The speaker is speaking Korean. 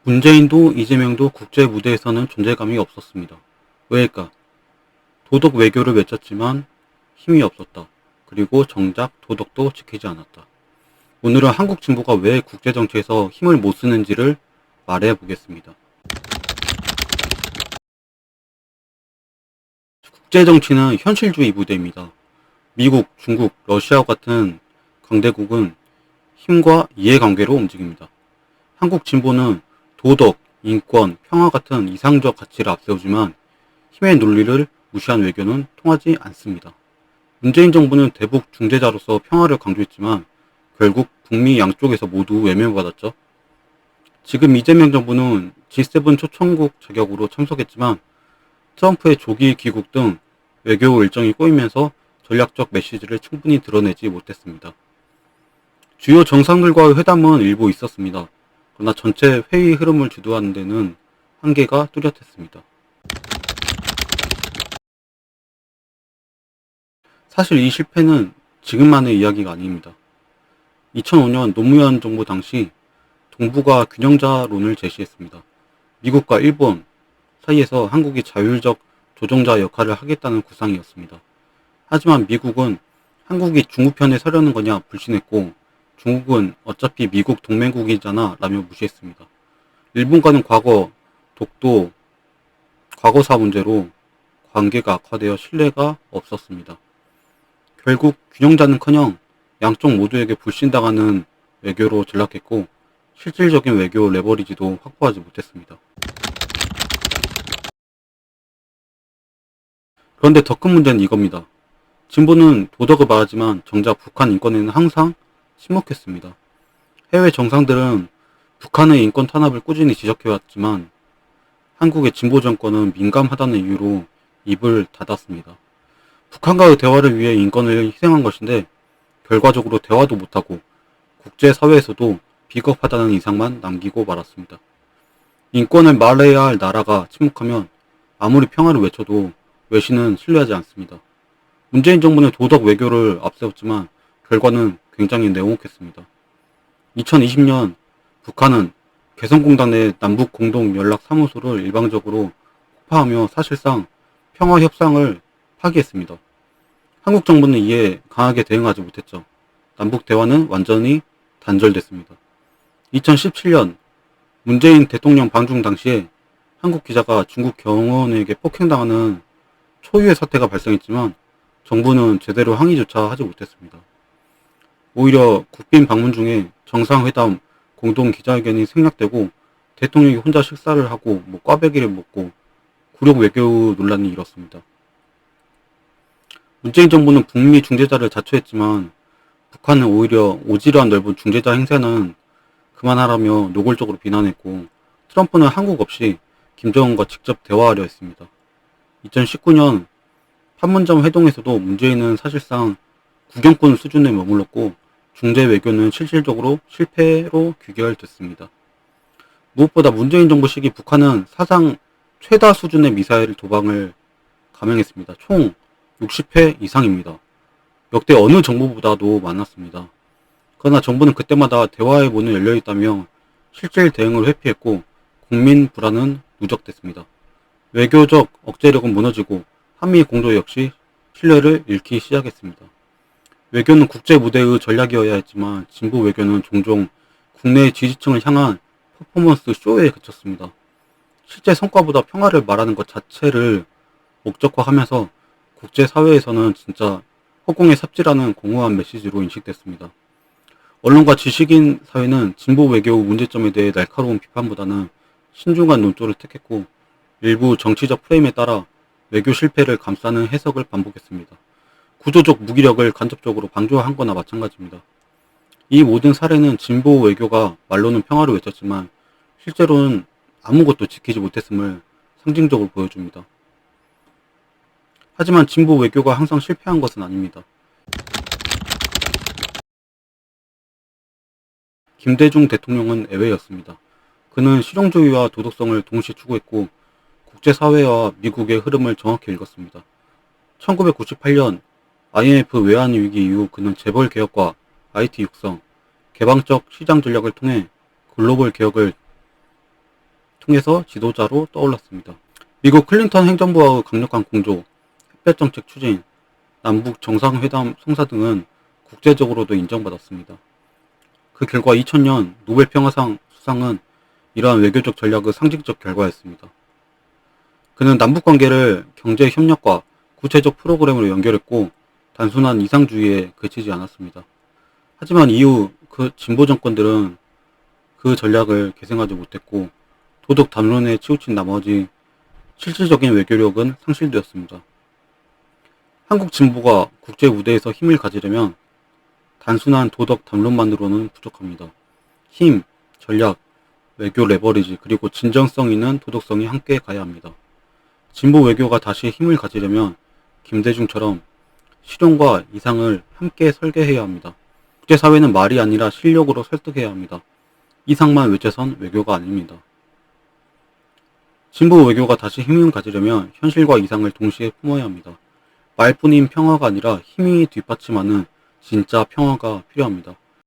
문재인도 이재명도 국제 무대에서는 존재감이 없었습니다. 왜일까? 도덕 외교를 외쳤지만 힘이 없었다. 그리고 정작 도덕도 지키지 않았다. 오늘은 한국 진보가 왜 국제정치에서 힘을 못 쓰는지를 말해 보겠습니다. 국제정치는 현실주의 무대입니다. 미국, 중국, 러시아와 같은 강대국은 힘과 이해관계로 움직입니다. 한국 진보는 도덕, 인권, 평화 같은 이상적 가치를 앞세우지만 힘의 논리를 무시한 외교는 통하지 않습니다. 문재인 정부는 대북 중재자로서 평화를 강조했지만 결국 북미 양쪽에서 모두 외면받았죠. 지금 이재명 정부는 G7 초청국 자격으로 참석했지만 트럼프의 조기 귀국 등 외교 일정이 꼬이면서 전략적 메시지를 충분히 드러내지 못했습니다. 주요 정상들과의 회담은 일부 있었습니다. 그러나 전체 회의 흐름을 주도하는 데는 한계가 뚜렷했습니다. 사실 이 실패는 지금만의 이야기가 아닙니다. 2005년 노무현 정부 당시 동북아 균형자론을 제시했습니다. 미국과 일본 사이에서 한국이 자율적 조종자 역할을 하겠다는 구상이었습니다. 하지만 미국은 한국이 중국 편에 서려는 거냐 불신했고 중국은 어차피 미국 동맹국이잖아 라며 무시했습니다. 일본과는 과거 독도 과거사 문제로 관계가 악화되어 신뢰가 없었습니다. 결국 균형자는커녕 양쪽 모두에게 불신당하는 외교로 전락했고 실질적인 외교 레버리지도 확보하지 못했습니다. 그런데 더 큰 문제는 이겁니다. 진보는 도덕을 말하지만 정작 북한 인권에는 항상 침묵했습니다. 해외 정상들은 북한의 인권 탄압을 꾸준히 지적해왔지만 한국의 진보 정권은 민감하다는 이유로 입을 닫았습니다. 북한과의 대화를 위해 인권을 희생한 것인데 결과적으로 대화도 못하고 국제사회에서도 비겁하다는 인상만 남기고 말았습니다. 인권을 말해야 할 나라가 침묵하면 아무리 평화를 외쳐도 외신은 신뢰하지 않습니다. 문재인 정부는 도덕 외교를 앞세웠지만 결과는 굉장히 냉혹했습니다. 2020년 북한은 개성공단 내 남북공동연락사무소를 일방적으로 폭파하며 사실상 평화협상을 파기했습니다. 한국 정부는 이에 강하게 대응하지 못했죠. 남북 대화는 완전히 단절됐습니다. 2017년 문재인 대통령 방중 당시에 한국 기자가 중국 경호원에게 폭행당하는 초유의 사태가 발생했지만 정부는 제대로 항의조차 하지 못했습니다. 오히려 국빈 방문 중에 정상회담 공동 기자회견이 생략되고 대통령이 혼자 식사를 하고 꽈배기를 먹고 굴욕 외교 논란이 일었습니다. 문재인 정부는 북미 중재자를 자초했지만 북한은 오히려 오지랖 넓은 중재자 행세는 그만하라며 노골적으로 비난했고 트럼프는 한국 없이 김정은과 직접 대화하려 했습니다. 2019년 판문점 회동에서도 문재인은 사실상 구경꾼 수준에 머물렀고 중재 외교는 실질적으로 실패로 귀결됐습니다. 무엇보다 문재인 정부 시기 북한은 사상 최다 수준의 미사일 도방을 감행했습니다. 총 60회 이상입니다. 역대 어느 정부보다도 많았습니다. 그러나 정부는 그때마다 대화의 문은 열려있다며 실질 대응을 회피했고 국민 불안은 누적됐습니다. 외교적 억제력은 무너지고 한미 공조 역시 신뢰를 잃기 시작했습니다. 외교는 국제 무대의 전략이어야 했지만 진보 외교는 종종 국내 지지층을 향한 퍼포먼스 쇼에 그쳤습니다. 실제 성과보다 평화를 말하는 것 자체를 목적화하면서 국제사회에서는 진짜 허공에 삽질하는 공허한 메시지로 인식됐습니다. 언론과 지식인 사회는 진보 외교 문제점에 대해 날카로운 비판보다는 신중한 논조를 택했고 일부 정치적 프레임에 따라 외교 실패를 감싸는 해석을 반복했습니다. 구조적 무기력을 간접적으로 방조한 거나 마찬가지입니다. 이 모든 사례는 진보 외교가 말로는 평화를 외쳤지만 실제로는 아무것도 지키지 못했음을 상징적으로 보여줍니다. 하지만 진보 외교가 항상 실패한 것은 아닙니다. 김대중 대통령은 예외였습니다. 그는 실용주의와 도덕성을 동시에 추구했고 국제사회와 미국의 흐름을 정확히 읽었습니다. 1998년 IMF 외환위기 이후 그는 재벌 개혁과 IT 육성, 개방적 시장 전략을 통해 글로벌 개혁을 통해서 지도자로 떠올랐습니다. 미국 클린턴 행정부와의 강력한 공조, 햇볕 정책 추진, 남북 정상회담 성사 등은 국제적으로도 인정받았습니다. 그 결과 2000년 노벨 평화상 수상은 이러한 외교적 전략의 상징적 결과였습니다. 그는 남북 관계를 경제 협력과 구체적 프로그램으로 연결했고 단순한 이상주의에 그치지 않았습니다. 하지만 이후 그 진보 정권들은 그 전략을 계승하지 못했고 도덕 담론에 치우친 나머지 실질적인 외교력은 상실되었습니다. 한국 진보가 국제 무대에서 힘을 가지려면 단순한 도덕 담론만으로는 부족합니다. 힘, 전략, 외교 레버리지, 그리고 진정성 있는 도덕성이 함께 가야 합니다. 진보 외교가 다시 힘을 가지려면 김대중처럼 실용과 이상을 함께 설계해야 합니다. 국제사회는 말이 아니라 실력으로 설득해야 합니다. 이상만 외쳐선 외교가 아닙니다. 진보 외교가 다시 힘을 가지려면 현실과 이상을 동시에 품어야 합니다. 말뿐인 평화가 아니라 힘이 뒷받침하는 진짜 평화가 필요합니다.